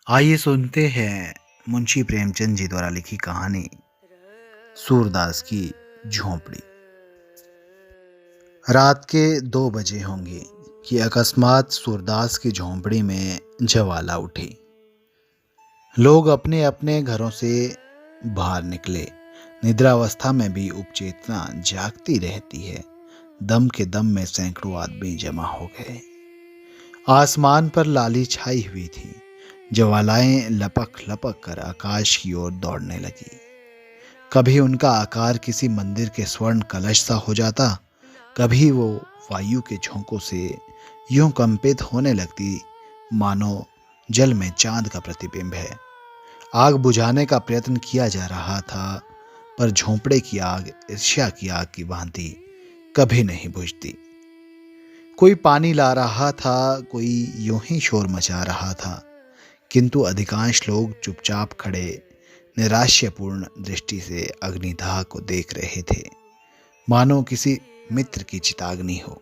आइए सुनते हैं मुंशी प्रेमचंद जी द्वारा लिखी कहानी सूरदास की झोंपड़ी। रात के 2 बजे होंगे कि अकस्मात सूरदास की झोंपड़ी में ज्वाला उठी। लोग अपने अपने घरों से बाहर निकले। निद्रावस्था में भी उपचेतना जागती रहती है। दम के दम में सैकड़ों आदमी जमा हो गए। आसमान पर लाली छाई हुई थी। ज्वालाएं लपक लपक कर आकाश की ओर दौड़ने लगी। कभी उनका आकार किसी मंदिर के स्वर्ण कलश सा हो जाता, कभी वो वायु के झोंकों से यूं कंपित होने लगती मानो जल में चांद का प्रतिबिंब है। आग बुझाने का प्रयत्न किया जा रहा था, पर झोंपड़े की आग ईर्ष्या की आग की भांति कभी नहीं बुझती। कोई पानी ला रहा था, कोई यूं ही शोर मचा रहा था, किंतु अधिकांश लोग चुपचाप खड़े निराश्यपूर्ण दृष्टि से अग्निदाह को देख रहे थे, मानो किसी मित्र की चिताग्नि हो।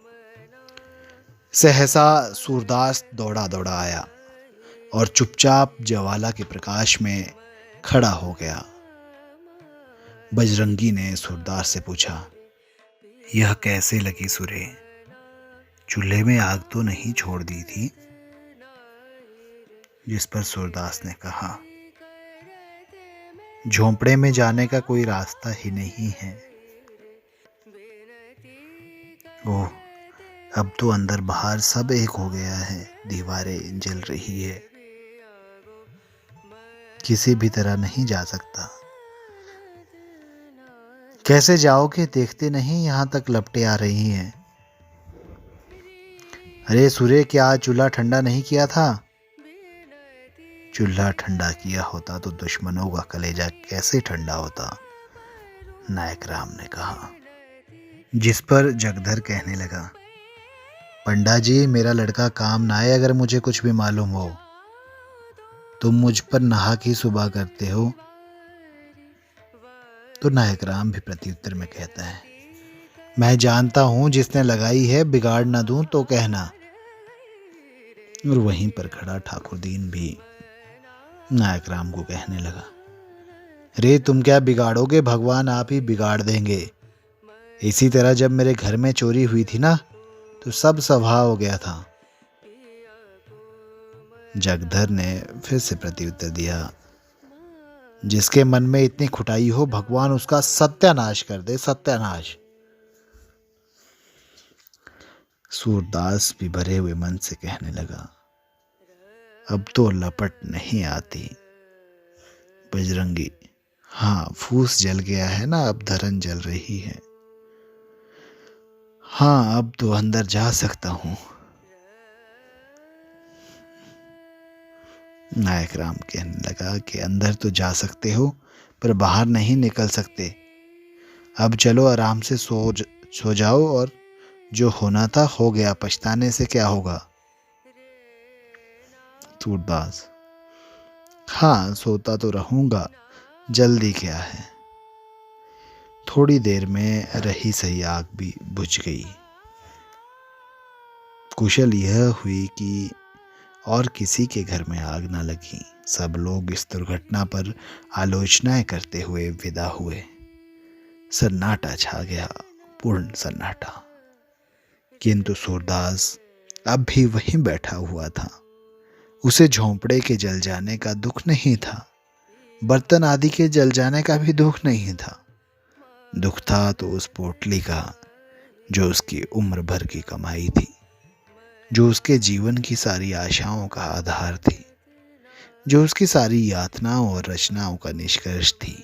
सहसा सूरदास दौड़ा दौड़ा आया और चुपचाप ज्वाला के प्रकाश में खड़ा हो गया। बजरंगी ने सूरदास से पूछा, यह कैसे लगी सुरे? चूल्हे में आग तो नहीं छोड़ दी थी? जिस पर सूरदास ने कहा, झोंपड़े में जाने का कोई रास्ता ही नहीं है। ओह, अब तो अंदर बाहर सब एक हो गया है। दीवारें जल रही है, किसी भी तरह नहीं जा सकता। कैसे जाओगे? देखते नहीं यहाँ तक लपटें आ रही हैं। अरे सूर्य, क्या चूल्हा ठंडा नहीं किया था? चूल्हा ठंडा किया होता तो दुश्मनों का कलेजा कैसे ठंडा होता, नायक राम ने कहा। जिस पर जगधर कहने लगा, पंडा जी, मेरा लड़का काम ना आए। अगर मुझे कुछ भी मालूम हो, तुम मुझ पर नाहक ही सुबह करते हो। तो नायक राम भी प्रत्युत्तर में कहता है, मैं जानता हूं जिसने लगाई है, बिगाड़ ना दूं तो कहना। और वहीं पर खड़ा ठाकुर दीन भी नायक राम को कहने लगा, रे तुम क्या बिगाड़ोगे, भगवान आप ही बिगाड़ देंगे। इसी तरह जब मेरे घर में चोरी हुई थी ना, तो सब सभा हो गया था। जगधर ने फिर से प्रत्युत्तर दिया, जिसके मन में इतनी खुटाई हो, भगवान उसका सत्यानाश कर दे, सत्यानाश। सूरदास भी भरे हुए मन से कहने लगा, अब तो लपट नहीं आती। बजरंगी, हाँ, फूस जल गया है ना, अब धरन जल रही है। हाँ, अब तो अंदर जा सकता हूं। नायक राम कहने लगा कि अंदर तो जा सकते हो, पर बाहर नहीं निकल सकते। अब चलो, आराम से सो जाओ, और जो होना था हो गया, पछताने से क्या होगा। सूरदास, हाँ, सोता तो रहूंगा, जल्दी क्या है। थोड़ी देर में रही सही आग भी बुझ गई। कुशल यह हुई कि और किसी के घर में आग न लगी। सब लोग इस दुर्घटना पर आलोचनाएं करते हुए विदा हुए। सन्नाटा छा गया, पूर्ण सन्नाटा। किंतु सूरदास अब भी वहीं बैठा हुआ था। उसे झोंपड़े के जल जाने का दुख नहीं था, बर्तन आदि के जल जाने का भी दुख नहीं था। दुख था तो उस पोटली का, जो उसकी उम्र भर की कमाई थी, जो उसके जीवन की सारी आशाओं का आधार थी, जो उसकी सारी यातनाओं और रचनाओं का निष्कर्ष थी।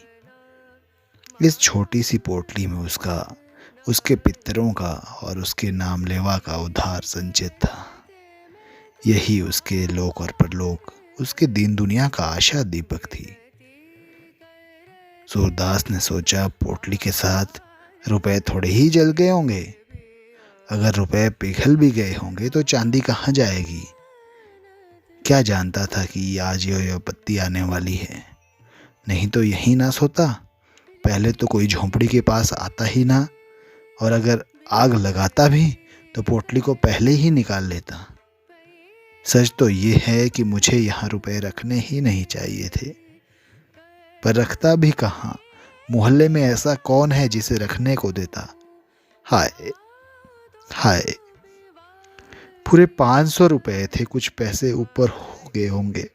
इस छोटी सी पोटली में उसका, उसके पितरों का और उसके नामलेवा का उद्धार संचित था। यही उसके लोक और परलोक, उसके दीन दुनिया का आशा दीपक थी। सूरदास ने सोचा, पोटली के साथ रुपए थोड़े ही जल गए होंगे। अगर रुपए पिघल भी गए होंगे तो चांदी कहाँ जाएगी। क्या जानता था कि आज यह आपत्ति आने वाली है। नहीं तो यहीं ना सोता, पहले तो कोई झोंपड़ी के पास आता ही ना, और अगर आग लगाता भी तो पोटली को पहले ही निकाल लेता। सच तो ये है कि मुझे यहाँ रुपए रखने ही नहीं चाहिए थे, पर रखता भी कहाँ। मोहल्ले में ऐसा कौन है जिसे रखने को देता। हाय हाय। पूरे 500 रुपए थे, कुछ पैसे ऊपर हो गए होंगे।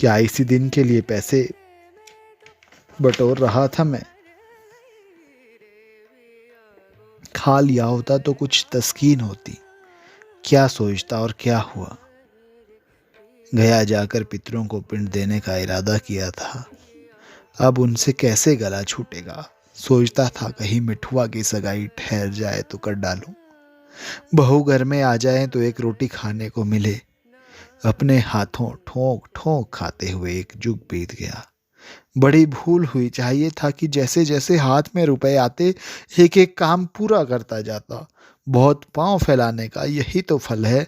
क्या इसी दिन के लिए पैसे बटोर रहा था मैं? खा लिया होता तो कुछ तस्कीन होती। क्या सोचता और क्या हुआ। गया जाकर पितरों को पिंड देने का इरादा किया था। अब उनसे कैसे गला छूटेगा। सोचता था कहीं मिठुआ की सगाई ठहर जाए तो कर डालूं। बहू घर में आ जाए तो एक रोटी खाने को मिले। अपने हाथों ठोंक ठोंक खाते हुए एक जुग बीत गया। बड़ी भूल हुई। चाहिए था कि जैसे जैसे हाथ में रुपए आते एक एक काम पूरा करता जाता। बहुत पांव फैलाने का यही तो फल है।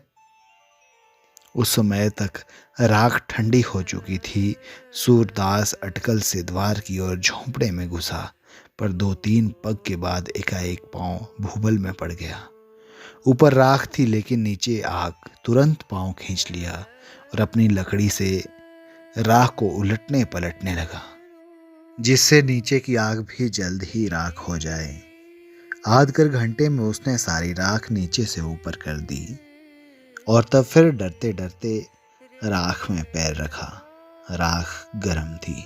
उस समय तक राख ठंडी हो चुकी थी। सूरदास अटकल से द्वार की ओर झोंपड़े में घुसा, पर 2-3 पग के बाद एकाएक पांव भूबल में पड़ गया। ऊपर राख थी लेकिन नीचे आग। तुरंत पांव खींच लिया और अपनी लकड़ी से राख को उलटने पलटने लगा, जिससे नीचे की आग भी जल्द ही राख हो जाए। आध कर घंटे में उसने सारी राख नीचे से ऊपर कर दी और तब फिर डरते डरते राख में पैर रखा। राख गर्म थी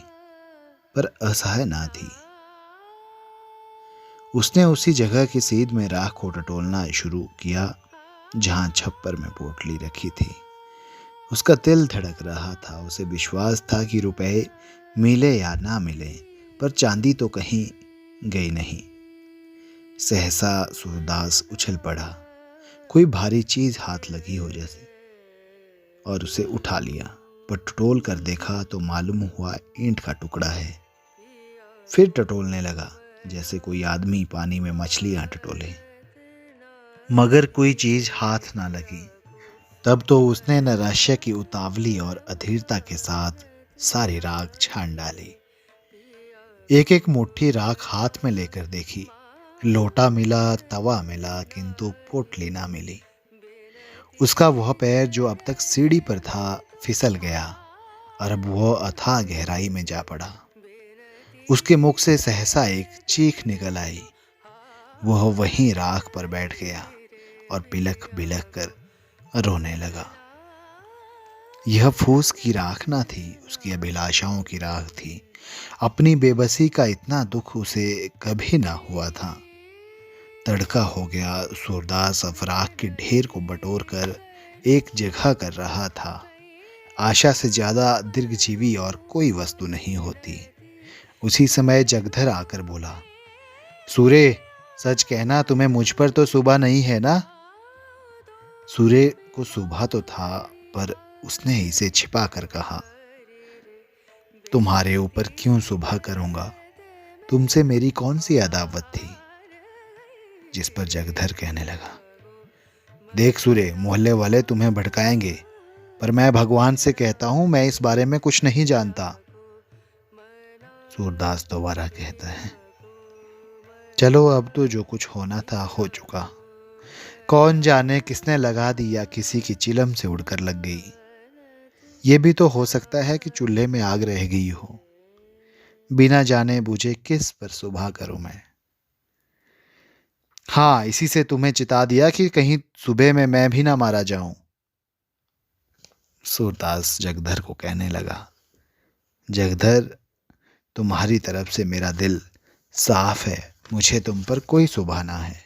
पर असह्य ना थी। उसने उसी जगह की सीध में राख को टटोलना शुरू किया जहां छप्पर में पोटली रखी थी। उसका दिल धड़क रहा था। उसे विश्वास था कि रुपए मिले या ना मिले, पर चांदी तो कहीं गई नहीं। सहसा सूरदास उछल पड़ा। कोई भारी चीज हाथ लगी हो जैसे, और उसे उठा लिया, पर टटोल कर देखा तो मालूम हुआ ईंट का टुकड़ा है। फिर टटोलने लगा जैसे कोई आदमी पानी में मछलियां टटोले, मगर कोई चीज हाथ ना लगी। तब तो उसने नैराश्य की उतावली और अधीरता के साथ सारी राख छान डाली। एक एक मुट्ठी राख हाथ में लेकर देखी। लोटा मिला, तवा मिला, किंतु पोटली ना मिली। उसका वह पैर जो अब तक सीढ़ी पर था फिसल गया और अब वह अथाह गहराई में जा पड़ा। उसके मुख से सहसा एक चीख निकल आई। वह वहीं राख पर बैठ गया और बिलख बिलख कर रोने लगा। यह फूस की राख ना थी, उसकी अभिलाषाओं की राख थी। अपनी बेबसी का इतना दुख उसे कभी ना हुआ था। तड़का हो गया। सूरदास अब राख के ढेर को बटोर कर एक जगह कर रहा था। आशा से ज्यादा दीर्घजीवी और कोई वस्तु नहीं होती। उसी समय जगधर आकर बोला, सूरे, सच कहना, तुम्हें मुझ पर तो सुबह नहीं है ना? सूरे को सुबह तो था, पर उसने इसे छिपा कर कहा, तुम्हारे ऊपर क्यों सुबह करूंगा? तुमसे मेरी कौन सी अदावत थी? जिस पर जगधर कहने लगा, देख सूरे, मोहल्ले वाले तुम्हें भड़काएंगे, पर मैं भगवान से कहता हूं मैं इस बारे में कुछ नहीं जानता। सूरदास दोबारा कहता है, चलो अब तो जो कुछ होना था हो चुका। कौन जाने किसने लगा दी या किसी की चिलम से उड़कर लग गई। ये भी तो हो सकता है कि चूल्हे में आग रह गई हो। बिना जाने बूझे किस पर सुबह करूं मैं। हाँ, इसी से तुम्हें चिता दिया कि कहीं सुबह में मैं भी ना मारा जाऊं। सूरदास जगधर को कहने लगा, जगधर, तुम्हारी तरफ से मेरा दिल साफ है, मुझे तुम पर कोई सुबह ना है।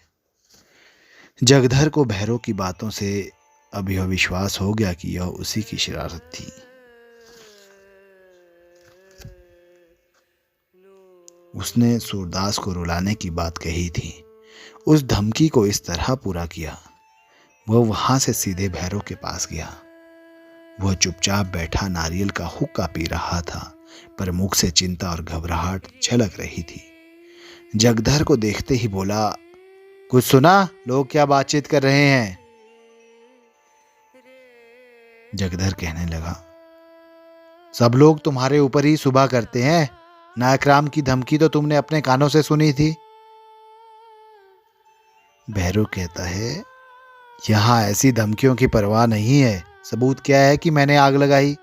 जगधर को भैरव की बातों से अब यह विश्वास हो गया कि यह उसी की शरारत थी। उसने सूरदास को रुलाने की बात कही थी। उस धमकी को इस तरह पूरा किया। वह वहां से सीधे भैरव के पास गया। वह चुपचाप बैठा नारियल का हुक्का पी रहा था, पर मुख से चिंता और घबराहट झलक रही थी। जगधर को देखते ही बोला, कुछ सुना? लोग क्या बातचीत कर रहे हैं? जगधर कहने लगा, सब लोग तुम्हारे ऊपर ही सुबह करते हैं। नायकराम की धमकी तो तुमने अपने कानों से सुनी थी। भैरव कहता है, यहाँ ऐसी धमकियों की परवाह नहीं है। सबूत क्या है कि मैंने आग लगाई?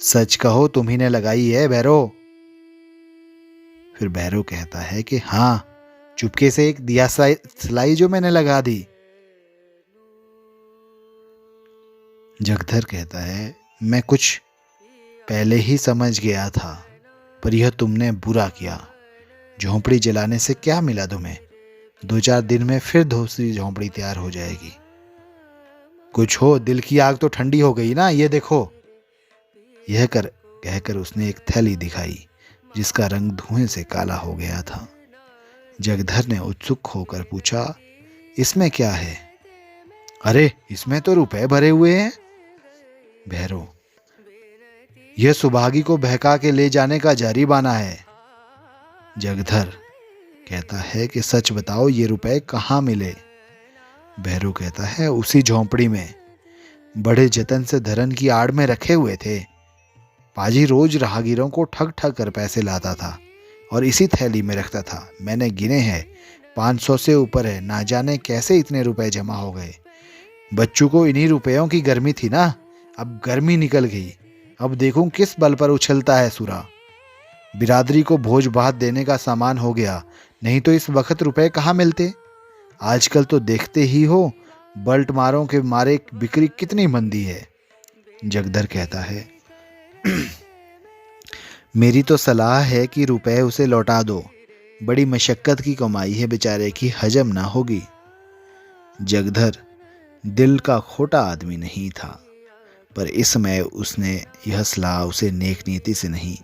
सच कहो, तुम्ही ने लगाई है भैरव? फिर भैरव कहता है कि हाँ, चुपके से एक दिया सलाई जो मैंने लगा दी। जगधर कहता है, मैं कुछ पहले ही समझ गया था, पर यह तुमने बुरा किया। झोंपड़ी जलाने से क्या मिला तुम्हें? 2-4 दिन में फिर दूसरी झोंपड़ी तैयार हो जाएगी। कुछ हो, दिल की आग तो ठंडी हो गई ना, ये देखो। यह कहकर उसने एक थैली दिखाई जिसका रंग धुएं से काला हो गया था। जगधर ने उत्सुक होकर पूछा, इसमें क्या है? अरे, इसमें तो रुपए भरे हुए हैं। भैरव, यह सुभागी को बहका के ले जाने का जरिमाना है। जगधर कहता है कि सच बताओ, ये रुपए कहाँ मिले? भैरव कहता है, उसी झोंपड़ी में। बड़े जतन से धरन की आड़ में रखे हुए थे। पाजी रोज राहगीरों को ठग ठग कर पैसे लाता था और इसी थैली में रखता था। मैंने गिने हैं, 500 से ऊपर है। ना जाने कैसे इतने रुपए जमा हो गए। बच्चों को इन्हीं रुपयों की गर्मी थी ना, अब गर्मी निकल गई। अब देखूं किस बल पर उछलता है सूरा। बिरादरी को भोज भात देने का सामान हो गया, नहीं तो इस वक्त रुपए कहाँ मिलते। आजकल तो देखते ही हो, बल्ट मारों के मारे बिक्री कितनी मंदी है। जगधर कहता है, मेरी तो सलाह है कि रुपए उसे लौटा दो। बड़ी मशक्कत की कमाई है बेचारे की, हजम ना होगी। जगधर दिल का खोटा आदमी नहीं था, पर इस समय उसने यह सलाह उसे नेक नीति से नहीं,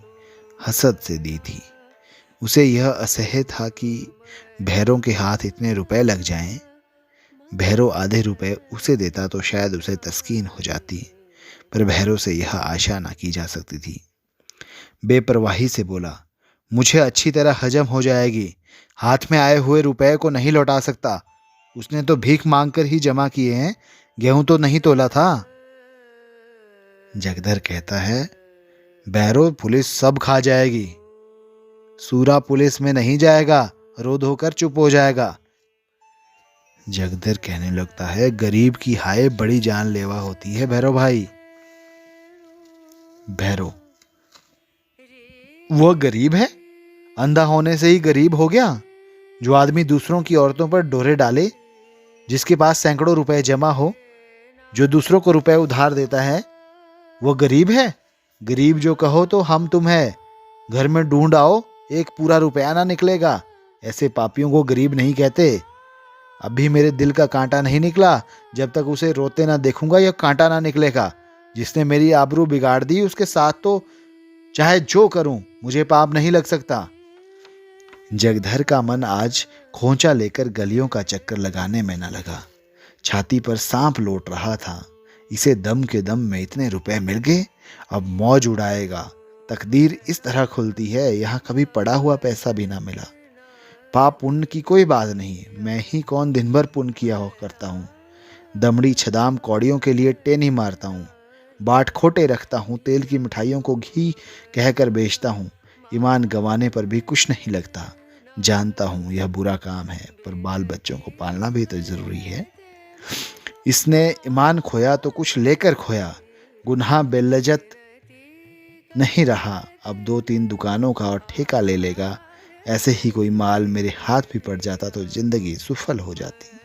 हसद से दी थी। उसे यह असह्य था कि भैरों के हाथ इतने रुपए लग जाएं। भैरव आधे रुपए उसे देता तो शायद उसे तस्कीन हो जाती, पर भैरव से यह आशा ना की जा सकती थी। बेपरवाही से बोला, मुझे अच्छी तरह हजम हो जाएगी। हाथ में आए हुए रुपए को नहीं लौटा सकता। उसने तो भीख मांगकर ही जमा किए हैं, गेहूं तो नहीं तोला था। जगधर कहता है, भैरव, पुलिस सब खा जाएगी। सूरा पुलिस में नहीं जाएगा, रो धोकर चुप हो जाएगा। जगधर कहने लगता है, गरीब की हाय बड़ी जानलेवा होती है भैरव भाई। भैरव, वह गरीब है? अंधा होने से ही गरीब हो गया? जो आदमी दूसरों की औरतों पर डोरे डाले, जिसके पास सैकड़ों रुपए जमा हो, जो दूसरों को रुपए उधार देता है, वो गरीब है? गरीब जो कहो तो हम तुम है। घर में ढूंढ आओ, एक पूरा रुपया ना निकलेगा। ऐसे पापियों को गरीब नहीं कहते। अभी मेरे दिल का कांटा नहीं निकला, जब तक उसे रोते ना देखूंगा यह कांटा ना निकलेगा। जिसने मेरी आबरू बिगाड़ दी, उसके साथ तो चाहे जो करूं, मुझे पाप नहीं लग सकता। जगधर का मन आज खोंचा लेकर गलियों का चक्कर लगाने में न लगा। छाती पर सांप लौट रहा था। इसे दम के दम में इतने रुपए मिल गए, अब मौज उड़ाएगा। तकदीर इस तरह खुलती है, यहाँ कभी पड़ा हुआ पैसा भी ना मिला। पाप पुण्य की कोई बात नहीं, मैं ही कौन दिन भर पुण्य किया हो करता हूँ। दमड़ी छदाम कौड़ियों के लिए टेनी मारता हूँ, बाट खोटे रखता हूँ, तेल की मिठाइयों को घी कहकर बेचता हूँ। ईमान गंवाने पर भी कुछ नहीं लगता। जानता हूँ यह बुरा काम है, पर बाल बच्चों को पालना भी तो जरूरी है। इसने ईमान खोया तो कुछ लेकर खोया। गुनाह बेलजत नहीं रहा, अब 2-3 दुकानों का और ठेका ले लेगा। ऐसे ही कोई माल मेरे हाथ भी पड़ जाता तो जिंदगी सुफल हो जाती।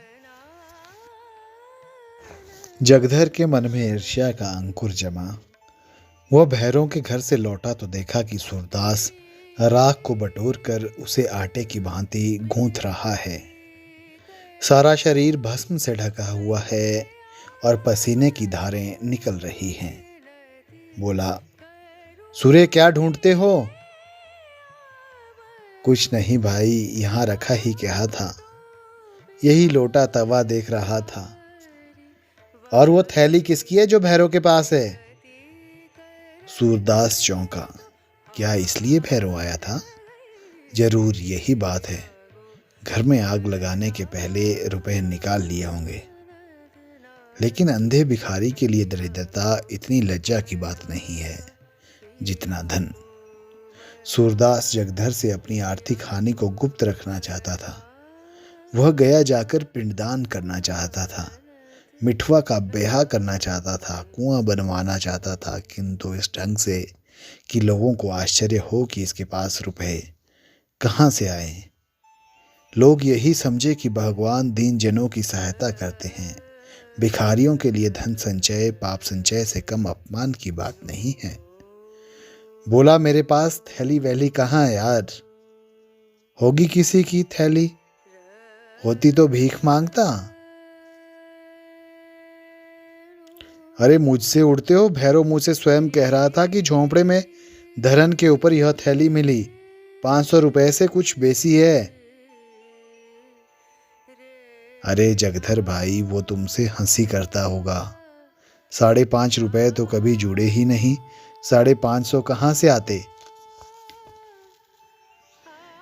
जगधर के मन में ईर्ष्या का अंकुर जमा। वह भैरों के घर से लौटा तो देखा कि सूरदास राख को बटोर कर उसे आटे की भांति गूंथ रहा है। सारा शरीर भस्म से ढका हुआ है और पसीने की धारें निकल रही हैं। बोला, सूर्य क्या ढूंढते हो? कुछ नहीं भाई, यहाँ रखा ही क्या था, यही लोटा तवा देख रहा था। और वो थैली किसकी है जो भैरव के पास है? सूरदास चौंका। क्या इसलिए भैरव आया था? जरूर यही बात है। घर में आग लगाने के पहले रुपए निकाल लिए होंगे। लेकिन अंधे भिखारी के लिए दरिद्रता इतनी लज्जा की बात नहीं है जितना धन। सूरदास जगधर से अपनी आर्थिक हानि को गुप्त रखना चाहता था। वह गया जाकर पिंडदान करना चाहता था, मिठवा का ब्याह करना चाहता था, कुआं बनवाना चाहता था, किंतु इस ढंग से कि लोगों को आश्चर्य हो कि इसके पास रुपए कहाँ से आए। लोग यही समझे कि भगवान दीन जनों की सहायता करते हैं। भिखारियों के लिए धन संचय पाप संचय से कम अपमान की बात नहीं है। बोला, मेरे पास थैली वैली कहाँ है यार? होगी किसी की थैली, होती तो भीख मांगता। अरे मुझसे उड़ते हो? भैरव मुझसे स्वयं कह रहा था कि झोंपड़े में धरन के ऊपर यह थैली मिली, 500 रुपए से कुछ बेसी है। अरे जगधर भाई, वो तुमसे हंसी करता होगा। 5.5 रुपए तो कभी जुड़े ही नहीं, 550 कहाँ से आते?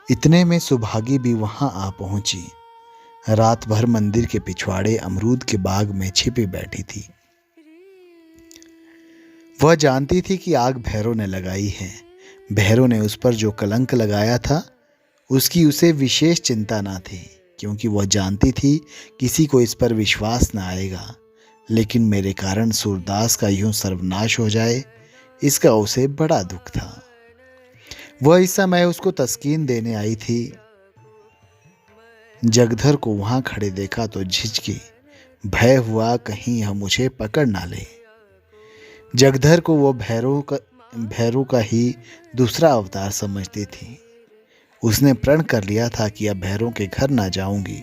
इतने में सुभागी भी वहां आ पहुंची। रात भर मंदिर के पिछवाड़े अमरूद के बाग में छिपी बैठी थी। वह जानती थी कि आग भैरव ने लगाई है। भैरव ने उस पर जो कलंक लगाया था उसकी उसे विशेष चिंता ना थी, क्योंकि वह जानती थी किसी को इस पर विश्वास न आएगा। लेकिन मेरे कारण सूरदास का यूं सर्वनाश हो जाए, इसका उसे बड़ा दुख था। वह इस समय उसको तस्कीन देने आई थी। जगधर को वहां खड़े देखा तो झिझकी, भय हुआ कहीं यह मुझे पकड़ ना ले। जगधर को वो भैरव का ही दूसरा अवतार समझती थी। उसने प्रण कर लिया था कि अब भैरव के घर ना जाऊंगी,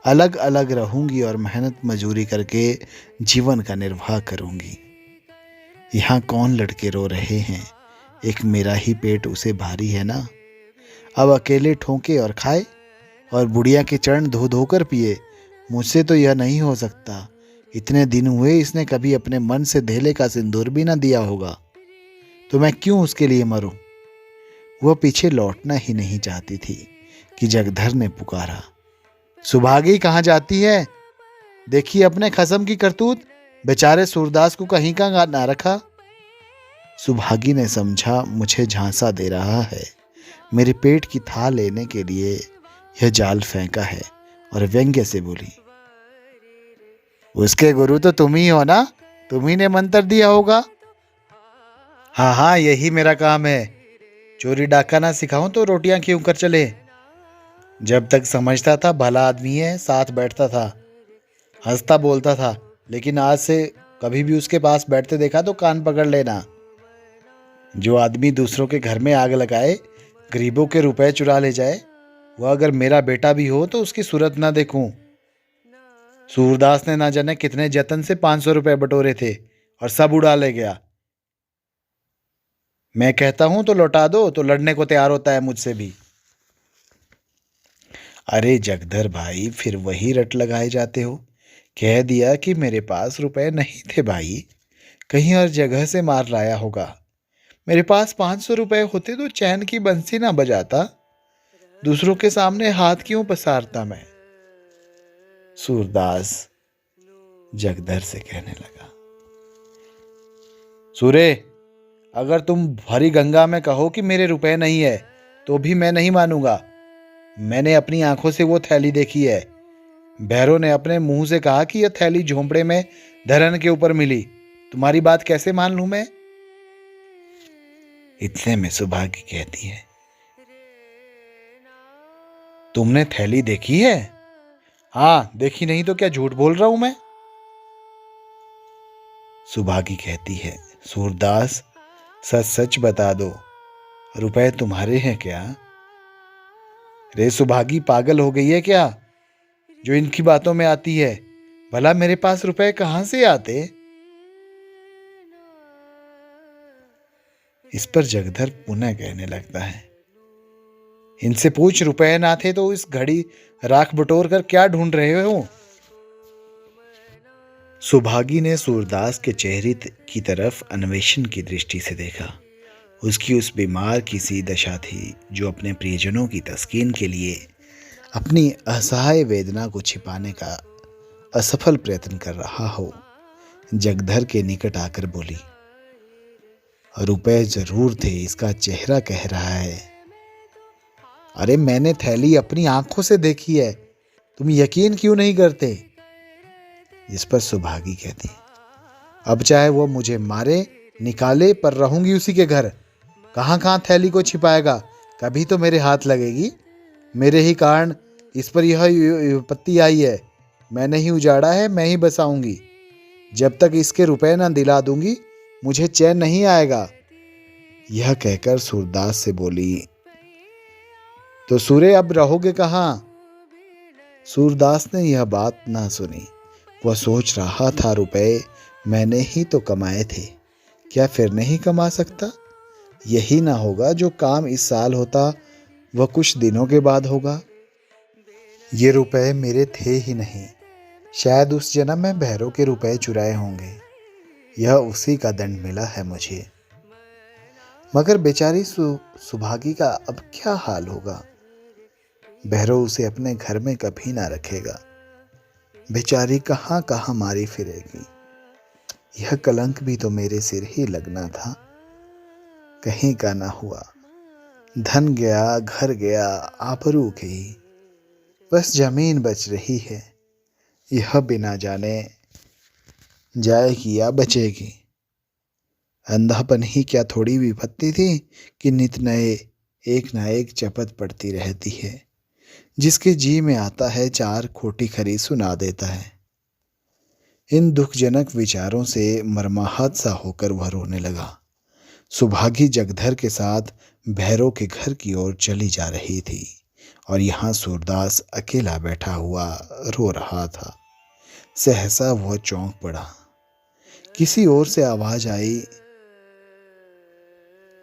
अलग अलग रहूंगी और मेहनत मजूरी करके जीवन का निर्वाह करूंगी। यहाँ कौन लड़के रो रहे हैं, एक मेरा ही पेट उसे भारी है ना। अब अकेले ठोके और खाए और बुढ़िया के चरण धो धोकर पिए, मुझसे तो यह नहीं हो सकता। इतने दिन हुए इसने कभी अपने मन से धेले का सिंदूर भी ना दिया होगा, तो मैं क्यों उसके लिए मरूं। वह पीछे लौटना ही नहीं चाहती थी कि जगधर ने पुकारा, सुभागी कहाँ जाती है? देखिए अपने खसम की करतूत, बेचारे सूरदास को कहीं का ना रखा। सुभागी ने समझा मुझे झांसा दे रहा है, मेरे पेट की था लेने के लिए यह जाल फेंका है, और व्यंग्य से बोली, उसके गुरु तो तुम ही हो ना, तुम ही ने मंत्र दिया होगा। हाँ हाँ, यही मेरा काम है। चोरी डाका ना सिखाऊं तो रोटियां क्यों कर चले। जब तक समझता था भला आदमी है, साथ बैठता था, हंसता बोलता था, लेकिन आज से कभी भी उसके पास बैठते देखा तो कान पकड़ लेना। जो आदमी दूसरों के घर में आग लगाए, गरीबों के रुपए चुरा ले जाए, वह अगर मेरा बेटा भी हो तो उसकी सूरत ना देखूं। सूरदास ने ना जाने कितने जतन से 500 रुपए बटोरे थे और सब उड़ा ले गया। मैं कहता हूं तो लौटा दो, तो लड़ने को तैयार होता है मुझसे भी। अरे जगधर भाई, फिर वही रट लगाए जाते हो। कह दिया कि मेरे पास रुपए नहीं थे भाई, कहीं और जगह से मार लाया होगा। मेरे पास 500 रुपए होते तो चैन की बंसी ना बजाता, दूसरों के सामने हाथ क्यों पसारता मैं। सूरदास जगधर से कहने लगा, सूरे, अगर तुम भरी गंगा में कहो कि मेरे रुपए नहीं है तो भी मैं नहीं मानूंगा। मैंने अपनी आंखों से वो थैली देखी है। भैरव ने अपने मुंह से कहा कि यह थैली झोंपड़े में धरन के ऊपर मिली। तुम्हारी बात कैसे मान लूं मैं? इतने में सुभागी कहती है, तुमने थैली देखी है? हाँ, देखी नहीं तो क्या झूठ बोल रहा हूं मैं? सुभागी कहती है, सूरदास सच सच बता दो, रुपए तुम्हारे हैं क्या? रे सुभागी, पागल हो गई है क्या जो इनकी बातों में आती है? भला मेरे पास रुपए कहां से आते? इस पर जगधर पुनः कहने लगता है, इनसे पूछ, रुपए ना थे तो इस घड़ी राख बटोर कर क्या ढूंढ रहे हो? सुभागी ने सूरदास के चेहरे की तरफ अन्वेषण की दृष्टि से देखा। उसकी उस बीमार की सी दशा थी जो अपने प्रियजनों की तस्कीन के लिए अपनी असहाय वेदना को छिपाने का असफल प्रयत्न कर रहा हो। जगधर के निकट आकर बोली, रुपए जरूर थे, इसका चेहरा कह रहा है। अरे मैंने थैली अपनी आंखों से देखी है, तुम यकीन क्यों नहीं करते? इस पर सुभागी कहती, अब चाहे वो मुझे मारे निकाले, पर रहूंगी उसी के घर। कहाँ कहाँ थैली को छिपाएगा, कभी तो मेरे हाथ लगेगी। मेरे ही कारण इस पर यह विपत्ति आई है। मैंने ही उजाड़ा है, मैं ही बसाऊंगी। जब तक इसके रुपए ना दिला दूंगी मुझे चैन नहीं आएगा। यह कहकर सूरदास से बोली, तो सूरे अब रहोगे कहाँ? सूरदास ने यह बात ना सुनी। वह सोच रहा था, रुपए मैंने ही तो कमाए थे, क्या फिर नहीं कमा सकता? यही ना होगा जो काम इस साल होता वह कुछ दिनों के बाद होगा। ये रुपए मेरे थे ही नहीं, शायद उस जन्म में भैरव के रुपए चुराए होंगे। यह उसी का दंड मिला है मुझे। मगर बेचारी सुभागी का अब क्या हाल होगा? भैरव उसे अपने घर में कभी ना रखेगा। बेचारी कहाँ कहाँ मारी फिरेगी। यह कलंक भी तो मेरे सिर ही लगना था, कहीं का ना हुआ। धन गया, घर गया, आबरू गई, बस जमीन बच रही है। यह बिना जाने जाएगी या बचेगी। अंधापन ही क्या थोड़ी विपत्ति थी कि नित नए एक ना एक चपत पड़ती रहती है। जिसके जी में आता है चार खोटी खरी सुना देता है। इन दुखजनक विचारों से मर्माहत सा होकर वह रोने लगा। सुभागी जगधर के साथ भैरव के घर की ओर चली जा रही थी और यहाँ सूरदास अकेला बैठा हुआ रो रहा था। सहसा वह चौंक पड़ा। किसी ओर से आवाज आई,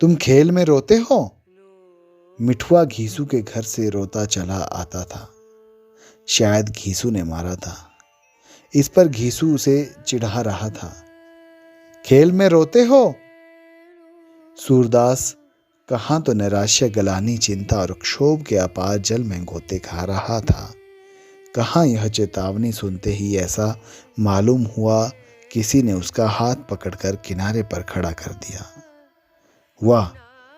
तुम खेल में रोते हो? मिठुआ घीसू के घर से रोता चला आता था। शायद घीसू ने मारा था। इस पर घीसू उसे चिढ़ा रहा था। खेल में रोते हो? सूरदास कहाँ तो नैराश्य, गलानी, चिंता और क्षोभ के अपार जल में गोते खा रहा था, कहाँ यह चेतावनी सुनते ही ऐसा मालूम हुआ किसी ने उसका हाथ पकड़कर किनारे पर खड़ा कर दिया। वाह,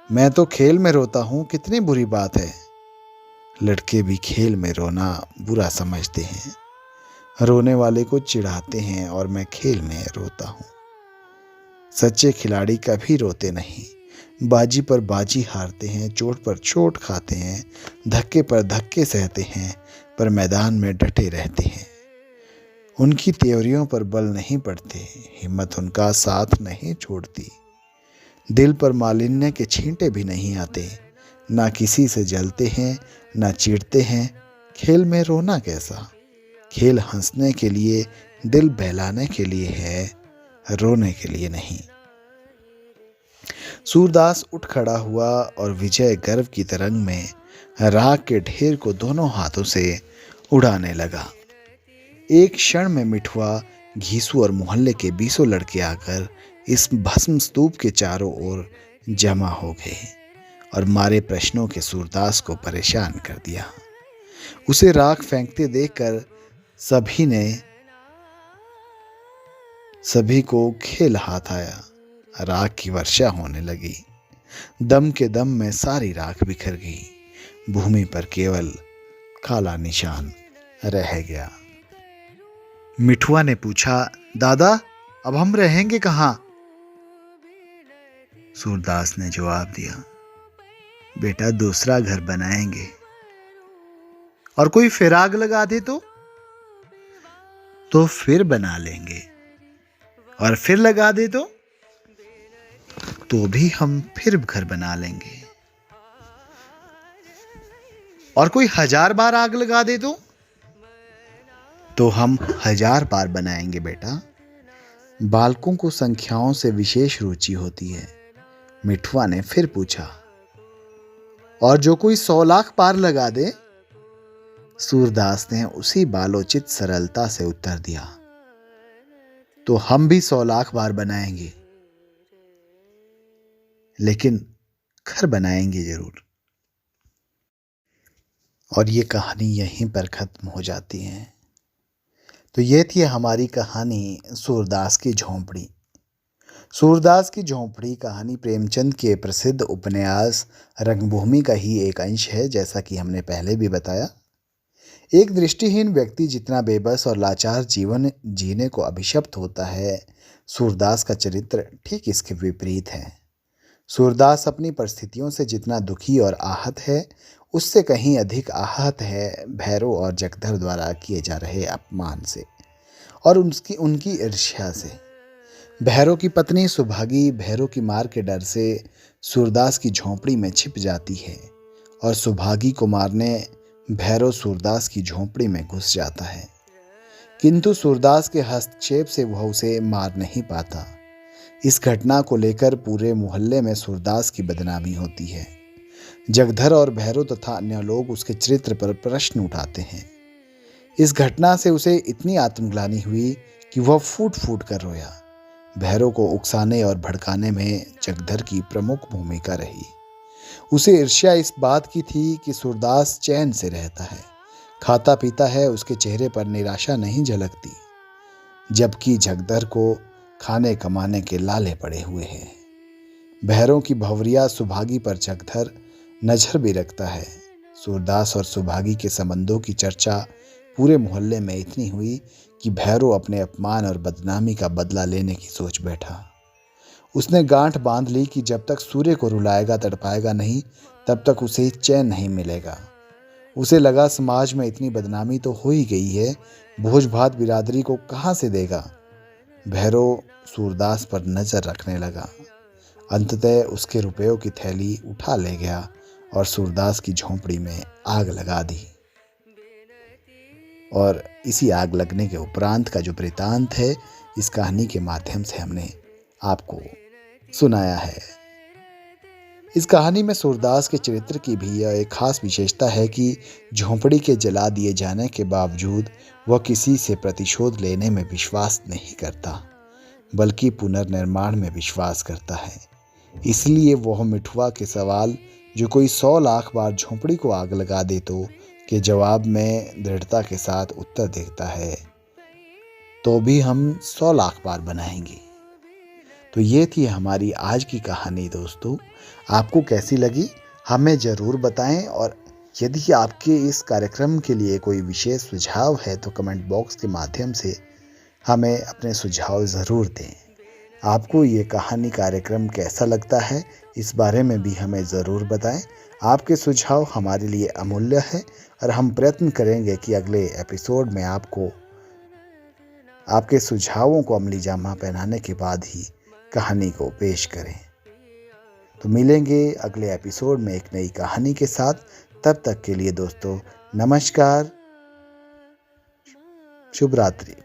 मैं तो खेल में रोता हूँ, कितनी बुरी बात है। लड़के भी खेल में रोना बुरा समझते हैं, रोने वाले को चिढ़ाते हैं और मैं खेल में रोता हूँ। सच्चे खिलाड़ी कभी रोते नहीं, बाजी पर बाजी हारते हैं, चोट पर चोट खाते हैं, धक्के पर धक्के सहते हैं, पर मैदान में डटे रहते हैं। उनकी त्योरियों पर बल नहीं पड़ते, हिम्मत उनका साथ नहीं छोड़ती। दिल पर मालिन्य के छींटे भी नहीं आते, ना किसी से जलते हैं ना चिढ़ते हैं। खेल में रोना कैसा? खेल हंसने के लिए, दिल बहलाने के लिए है, रोने के लिए नहीं। सूरदास उठ खड़ा हुआ और विजय गर्व की तरंग में राख के ढेर को दोनों हाथों से उड़ाने लगा। एक क्षण में मिठुआ, घीसू और मोहल्ले के 20 लड़के आकर इस भस्म स्तूप के चारों ओर जमा हो गए और मारे प्रश्नों के सूरदास को परेशान कर दिया। उसे राख फेंकते देखकर सभी को खेल हाथ आया। राख की वर्षा होने लगी। दम के दम में सारी राख बिखर गई। भूमि पर केवल काला निशान रह गया। मिठुआ ने पूछा, दादा अब हम रहेंगे कहाँ? सूरदास ने जवाब दिया, बेटा दूसरा घर बनाएंगे। और कोई फिराग लगा दे तो फिर बना लेंगे। और फिर लगा दे तो भी हम फिर घर बना लेंगे। और कोई 1000 बार आग लगा दे तो हम 1000 बार बनाएंगे बेटा। बालकों को संख्याओं से विशेष रुचि होती है। मिठुआ ने फिर पूछा, और जो कोई 100 लाख बार लगा दे? सूरदास ने उसी बालोचित सरलता से उत्तर दिया, तो हम भी 100 लाख बार बनाएंगे, लेकिन घर बनाएंगे जरूर। और ये कहानी यहीं पर खत्म हो जाती है। तो ये थी हमारी कहानी सूरदास की झोंपड़ी। सूरदास की झोंपड़ी कहानी प्रेमचंद के प्रसिद्ध उपन्यास रंगभूमि का ही एक अंश है, जैसा कि हमने पहले भी बताया। एक दृष्टिहीन व्यक्ति जितना बेबस और लाचार जीवन जीने को अभिशप्त होता है, सूरदास का चरित्र ठीक इसके विपरीत है। सूरदास अपनी परिस्थितियों से जितना दुखी और आहत है, उससे कहीं अधिक आहत है भैरव और जगधर द्वारा किए जा रहे अपमान से और उनकी उनकी ईर्ष्या से। भैरव की पत्नी सुभागी भैरव की मार के डर से सूरदास की झोंपड़ी में छिप जाती है और सुभागी को मारने भैरव सूरदास की झोंपड़ी में घुस जाता है, किंतु सूरदास के हस्तक्षेप से वह उसे मार नहीं पाता। इस घटना को लेकर पूरे मोहल्ले में सूरदास की बदनामी होती है। जगधर और भैरव तथा अन्य लोग उसके चरित्र पर प्रश्न उठाते हैं। इस घटना से उसे इतनी आत्मग्लानि हुई कि वह फूट फूट कर रोया। भैरव को उकसाने और भड़काने में जगधर की प्रमुख भूमिका रही। उसे ईर्ष्या इस बात की थी कि सूरदास चैन से रहता है, खाता पीता है, उसके चेहरे पर निराशा नहीं झलकती, जबकि जगधर को खाने कमाने के लाले पड़े हुए हैं। भैरव की भंवरिया सुभागी पर जगधर नजर भी रखता है। सूरदास और सुभागी के संबंधों की चर्चा पूरे मोहल्ले में इतनी हुई कि भैरव अपने अपमान और बदनामी का बदला लेने की सोच बैठा। उसने गांठ बांध ली कि जब तक सूर्य को रुलाएगा तड़पाएगा नहीं, तब तक उसे चैन नहीं मिलेगा। उसे लगा समाज में इतनी बदनामी तो हो ही गई है, भोज भात बिरादरी को कहाँ से देगा। भैरव सूरदास पर नजर रखने लगा। अंततः उसके रुपयों की थैली उठा ले गया और सूरदास की झोंपड़ी में आग लगा दी। और इसी आग लगने के उपरांत का जो वृतांत है, इस कहानी के माध्यम से हमने आपको सुनाया है। इस कहानी में सूरदास के चरित्र की भी यह एक खास विशेषता है कि झोंपड़ी के जला दिए जाने के बावजूद वह किसी से प्रतिशोध लेने में विश्वास नहीं करता, बल्कि पुनर्निर्माण में विश्वास करता है। इसलिए वह मिठुआ के सवाल जो कोई 100 लाख बार झोंपड़ी को आग लगा दे तो के जवाब में दृढ़ता के साथ उत्तर देता है, तो भी हम 100 लाख बार बनाएंगे। तो ये थी हमारी आज की कहानी दोस्तों। आपको कैसी लगी हमें ज़रूर बताएं, और यदि आपके इस कार्यक्रम के लिए कोई विशेष सुझाव है तो कमेंट बॉक्स के माध्यम से हमें अपने सुझाव ज़रूर दें। आपको ये कहानी कार्यक्रम कैसा लगता है, इस बारे में भी हमें ज़रूर बताएं। आपके सुझाव हमारे लिए अमूल्य है और हम प्रयत्न करेंगे कि अगले एपिसोड में आपको आपके सुझावों को अमली जामा पहनाने के बाद ही कहानी को पेश करें। तो मिलेंगे अगले एपिसोड में एक नई कहानी के साथ। तब तक के लिए दोस्तों नमस्कार, शुभ रात्रि।